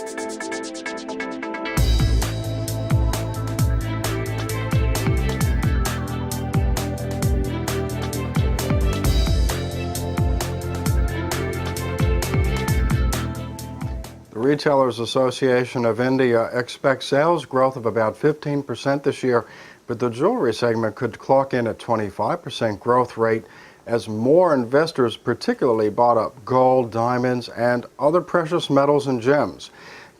The Retailers Association of India expects sales growth of about 15% this year, but the jewelry segment could clock in at 25% growth rate as more investors particularly bought up gold, diamonds, and other precious metals and gems.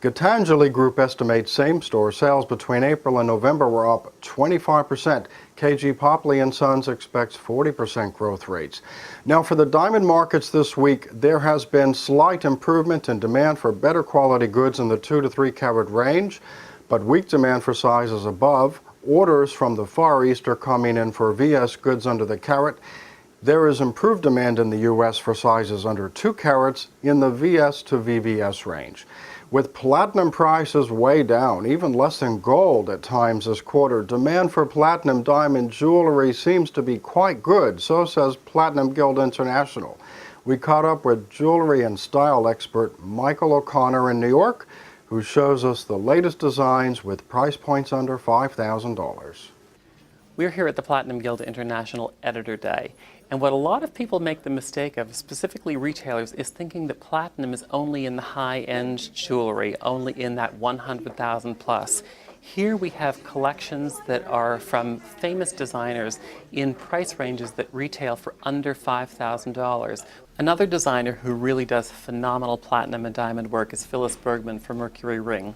Gitanjali Group estimates same-store sales between April and November were up 25%. KG Popley & Sons expects 40% growth rates. Now, for the diamond markets this week, there has been slight improvement in demand for better quality goods in the 2 to 3 carat range, but weak demand for sizes above. Orders from the Far East are coming in for VS goods under the carat. There is improved demand in the U.S. for sizes under 2 carats in the VS to VVS range. With platinum prices way down, even less than gold at times this quarter, demand for platinum diamond jewelry seems to be quite good, so says Platinum Guild International. We caught up with jewelry and style expert Michael O'Connor in New York, who shows us the latest designs with price points under $5,000. We're here at the Platinum Guild International Editor Day, and what a lot of people make the mistake of, specifically retailers, is thinking that platinum is only in the high-end jewelry, only in that 100,000 plus. Here we have collections that are from famous designers in price ranges that retail for under $5,000. Another designer who really does phenomenal platinum and diamond work is Phyllis Bergman from Mercury Ring.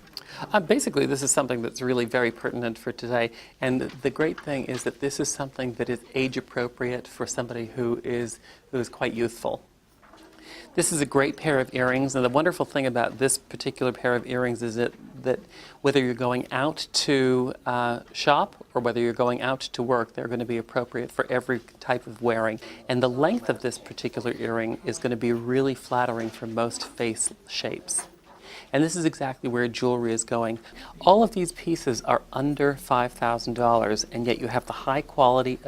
Basically, this is something that's really very pertinent for today, and the great thing is that this is something that is age appropriate for somebody who is quite youthful. This is a great pair of earrings, and the wonderful thing about this particular pair of earrings is that whether you're going out to shop or whether you're going out to work, they're going to be appropriate for every type of wearing. And the length of this particular earring is going to be really flattering for most face shapes. And this is exactly where jewelry is going. All of these pieces are under $5,000, and yet you have the high quality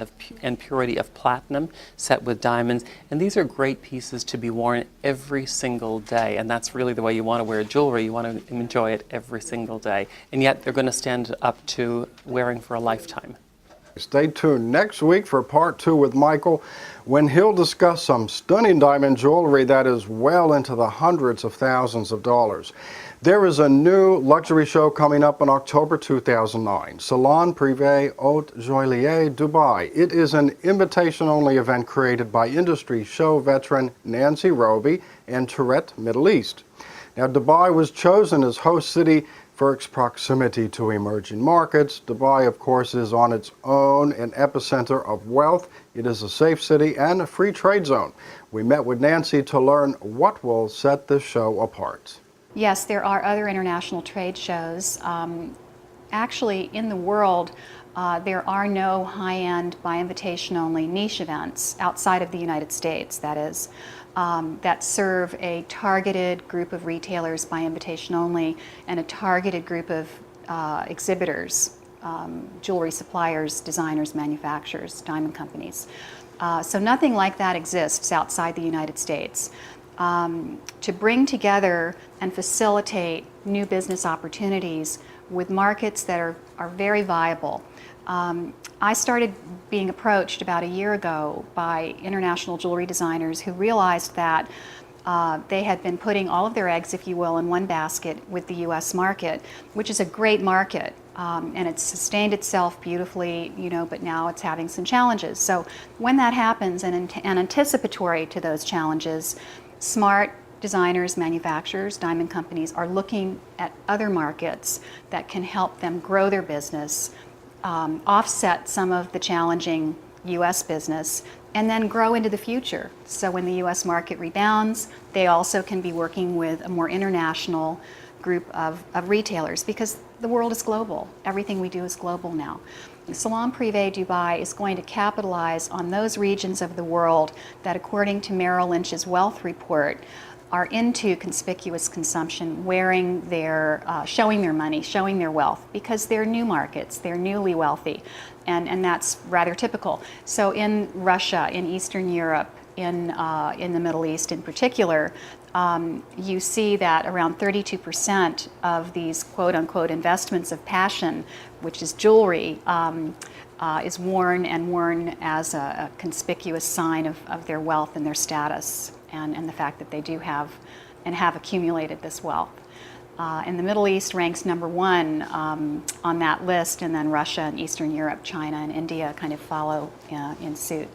and purity of platinum set with diamonds. And these are great pieces to be worn every single day. And that's really the way you want to wear jewelry. You want to enjoy it every single day. And yet they're going to stand up to wearing for a lifetime. Stay tuned next week for part 2 with Michael, when he'll discuss some stunning diamond jewelry that is well into the hundreds of thousands of dollars. There is a new luxury show coming up in October 2009, Salon, Prive, Haute, Joaillerie, Dubai. It is an invitation-only event created by industry show veteran Nancy Robey and Tourette Middle East. Now, Dubai was chosen as host city for its proximity to emerging markets. Dubai, of course, is on its own an epicenter of wealth. It is a safe city and a free trade zone. We met with Nancy to learn what will set this show apart. Yes, there are other international trade shows. Actually, in the world, there are no high-end, by invitation only, niche events outside of the United States, that is, that serve a targeted group of retailers by invitation only and a targeted group of exhibitors, jewelry suppliers, designers, manufacturers, diamond companies. So nothing like that exists outside the United States. To bring together and facilitate new business opportunities with markets that are very viable. I started being approached about a year ago by international jewelry designers who realized that they had been putting all of their eggs, if you will, in one basket with the U.S. market, which is a great market, and it's sustained itself beautifully, but now it's having some challenges. So when that happens, and anticipatory to those challenges, smart designers, manufacturers, diamond companies are looking at other markets that can help them grow their business, offset some of the challenging U.S. business, and then grow into the future. So when the U.S. market rebounds, they also can be working with a more international group of retailers, because the world is global. Everything we do is global now. Salon Prive Dubai is going to capitalize on those regions of the world that, according to Merrill Lynch's wealth report, are into conspicuous consumption, wearing their, showing their money, showing their wealth, because they're new markets, they're newly wealthy, and that's rather typical. So in Russia, in Eastern Europe, in the Middle East in particular, you see that around 32% of these quote-unquote investments of passion, which is jewelry, is worn as a conspicuous sign of their wealth and their status, and the fact that they do have and have accumulated this wealth. And the Middle East ranks number one on that list, and then Russia and Eastern Europe, China and India kind of follow in suit.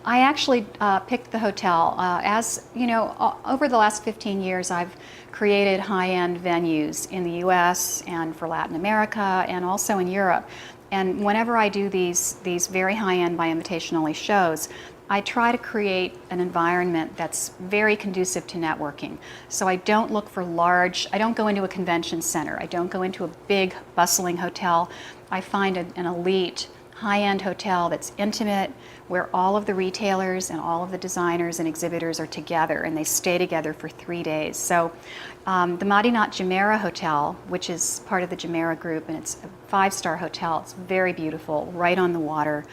I actually picked the hotel. As you know, over the last 15 years, I've created high-end venues in the US and for Latin America and also in Europe. And whenever I do these very high-end by invitation only shows, I try to create an environment that's very conducive to networking. So I don't look for I don't go into a convention center. I don't go into a big, bustling hotel. I find an elite, high-end hotel that's intimate, where all of the retailers and all of the designers and exhibitors are together, and they stay together for 3 days. So the Madinat Jumeirah Hotel, which is part of the Jumeirah Group, and it's a 5-star hotel. It's very beautiful, right on the water.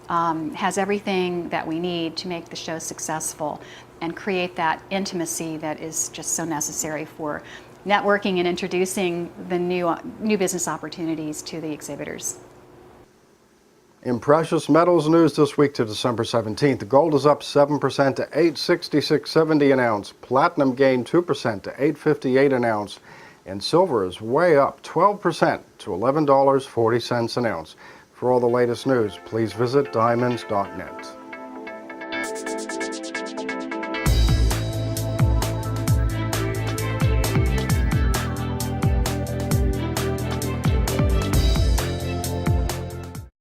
Has everything that we need to make the show successful and create that intimacy that is just so necessary for networking and introducing the new business opportunities to the exhibitors. In precious metals news this week to December 17th, gold is up 7% to $866.70 an ounce. Platinum gained 2% to $858 an ounce. And silver is way up 12% to $11.40 an ounce. For all the latest news, please visit diamonds.net.